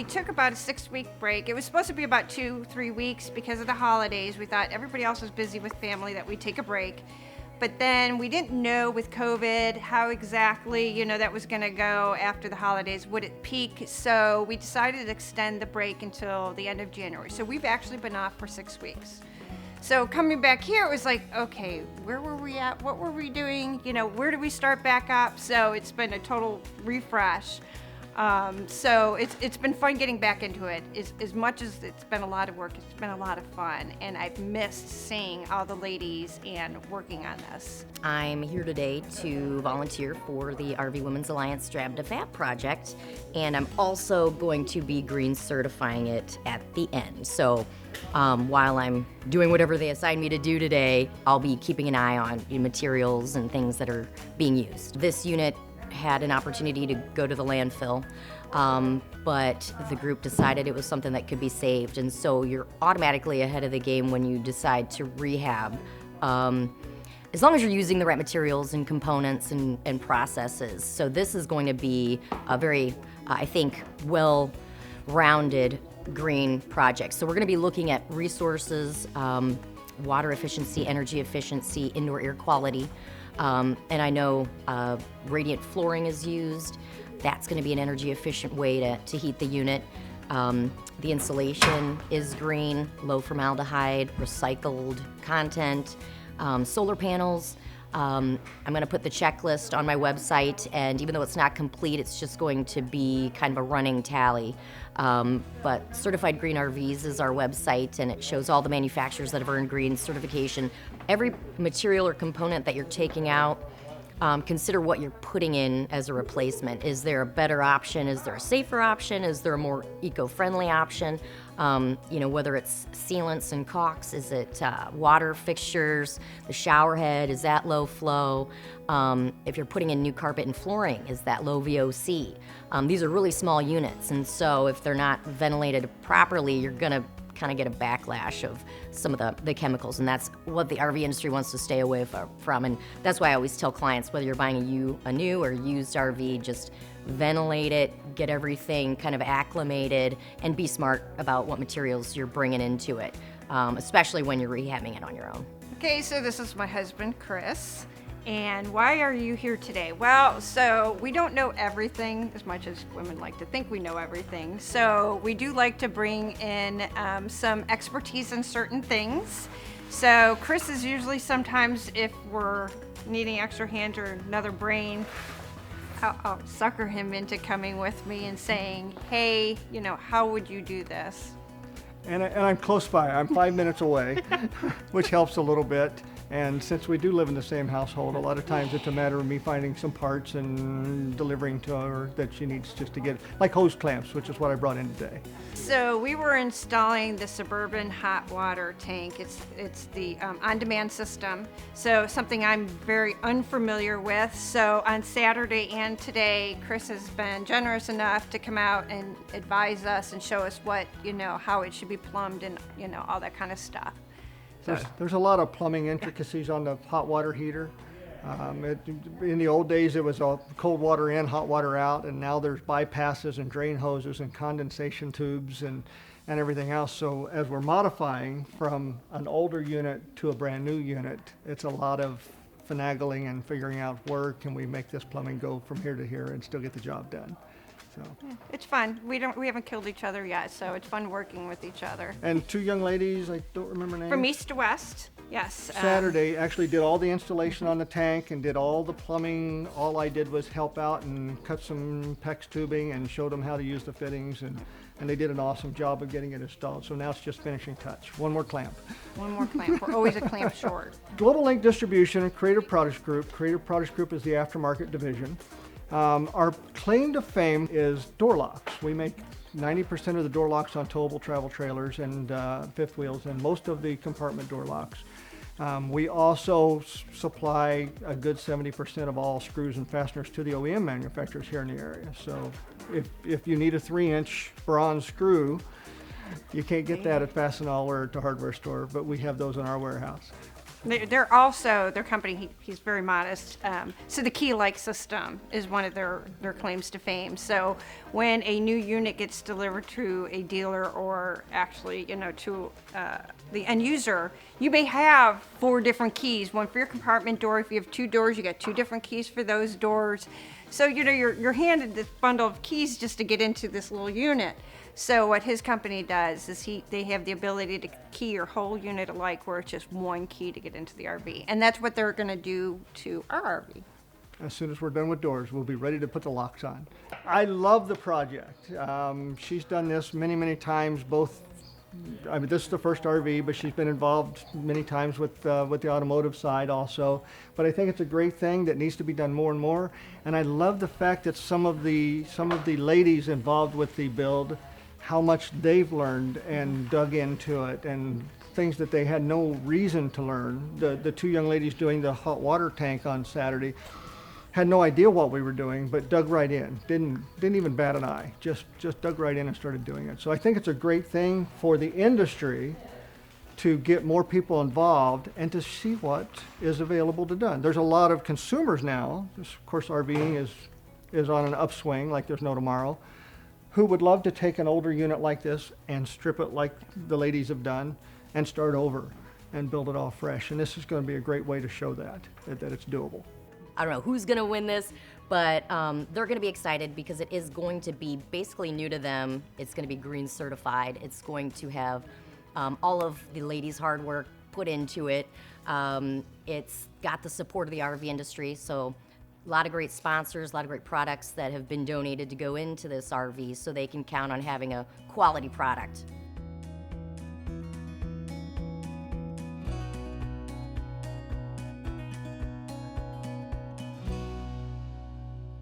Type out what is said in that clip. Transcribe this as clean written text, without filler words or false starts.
We took about a 6-week break. It was supposed to be about 2-3 weeks because of the holidays. We thought everybody else was busy with family that we'd take a break. But then we didn't know with COVID how exactly, that was going to go after the holidays. Would it peak? So we decided to extend the break until the end of January. So we've actually been off for 6 weeks. So coming back here, it was like, okay, where were we at? What were we doing? Where did we start back up? So it's been a total refresh. So it's been fun getting back into it. As much as it's been a lot of work, it's been a lot of fun, and I've missed seeing all the ladies and working on this. I'm here today to volunteer for the RV Women's Alliance Drab to Fab project, and I'm also going to be green certifying it at the end. So while I'm doing whatever they assign me to do today, I'll be keeping an eye on materials and things that are being used. This unit had an opportunity to go to the landfill, but the group decided it was something that could be saved, and so you're automatically ahead of the game when you decide to rehab, as long as you're using the right materials and components and processes. So this is going to be a very, I think, well-rounded green project. So we're going to be looking at resources, water efficiency, energy efficiency, indoor air quality. And I know radiant flooring is used. That's going to be an energy efficient way to heat the unit. The insulation is green, low formaldehyde, recycled content, solar panels. I'm going to put the checklist on my website, and even though it's not complete, it's just going to be kind of a running tally. But Certified Green RVs is our website, and it shows all the manufacturers that have earned green certification. Every material or component that you're taking out, consider what you're putting in as a replacement. Is there a better option? Is there a safer option? Is there a more eco-friendly option? Whether it's sealants and caulks, is it water fixtures, the shower head, is that low flow? If you're putting in new carpet and flooring, is that low VOC? These are really small units, and so if they're not ventilated properly, you're gonna kind of get a backlash of some of the chemicals, and that's what the RV industry wants to stay away from. And that's why I always tell clients, whether you're buying a new or used RV, just ventilate it, get everything kind of acclimated, and be smart about what materials you're bringing into it, especially when you're rehabbing it on your own. Okay, so this is my husband, Chris. And why are you here today? Well, so we don't know everything as much as women like to think we know everything. So we do like to bring in some expertise in certain things. So Chris is usually sometimes, if we're needing extra hand or another brain, I'll sucker him into coming with me and saying, hey, how would you do this? And I'm close by. I'm 5 minutes away, which helps a little bit. And since we do live in the same household, a lot of times it's a matter of me finding some parts and delivering to her that she needs just to get, like hose clamps, which is what I brought in today. So we were installing the Suburban hot water tank. It's the on-demand system. So something I'm very unfamiliar with. So on Saturday and today, Chris has been generous enough to come out and advise us and show us what, how it should be plumbed and, all that kind of stuff. There's a lot of plumbing intricacies on the hot water heater. In the old days, it was cold water in, hot water out, and now there's bypasses and drain hoses and condensation tubes and everything else. So as we're modifying from an older unit to a brand new unit, it's a lot of finagling and figuring out where can we make this plumbing go from here to here and still get the job done. So. Yeah, it's fun. We haven't killed each other yet, so it's fun working with each other. And two young ladies, I don't remember names. From east to west, yes. Saturday actually did all the installation on the tank and did all the plumbing. All I did was help out and cut some PEX tubing and showed them how to use the fittings, and they did an awesome job of getting it installed. So now it's just finishing touch. One more clamp. One more clamp. We're always a clamp short. Global Link Distribution, Creative Products Group. Creative Products Group is the aftermarket division. Our claim to fame is door locks. We make 90% of the door locks on towable travel trailers and fifth wheels, and most of the compartment door locks. We also supply a good 70% of all screws and fasteners to the OEM manufacturers here in the area. So if you need a 3-inch bronze screw, you can't get that at Fastenal or at the hardware store, but we have those in our warehouse. They're also, their company, he's very modest. So the key like system is one of their claims to fame. So when a new unit gets delivered to a dealer or actually, to the end user, you may have 4 different keys, one for your compartment door. If you have 2 doors, you got 2 different keys for those doors. So, you're handed this bundle of keys just to get into this little unit. So what his company does is they have the ability to key your whole unit alike, where it's just one key to get into the RV. And that's what they're gonna do to our RV. As soon as we're done with doors, we'll be ready to put the locks on. I love the project. She's done this many, many times, this is the first RV, but she's been involved many times with the automotive side also. But I think it's a great thing that needs to be done more and more. And I love the fact that some of the ladies involved with the build, how much they've learned and dug into it, and things that they had no reason to learn. The 2 young ladies doing the hot water tank on Saturday had no idea what we were doing, but dug right in. Didn't even bat an eye. Just dug right in and started doing it. So I think it's a great thing for the industry to get more people involved and to see what is available to done. There's a lot of consumers now. Of course, RVing is on an upswing like there's no tomorrow, who would love to take an older unit like this and strip it like the ladies have done and start over and build it all fresh. And this is going to be a great way to show that it's doable. I don't know who's going to win this, but they're going to be excited because it is going to be basically new to them. It's going to be green certified. It's going to have all of the ladies' hard work put into it. It's got the support of the RV industry, so a lot of great sponsors, a lot of great products that have been donated to go into this RV, so they can count on having a quality product.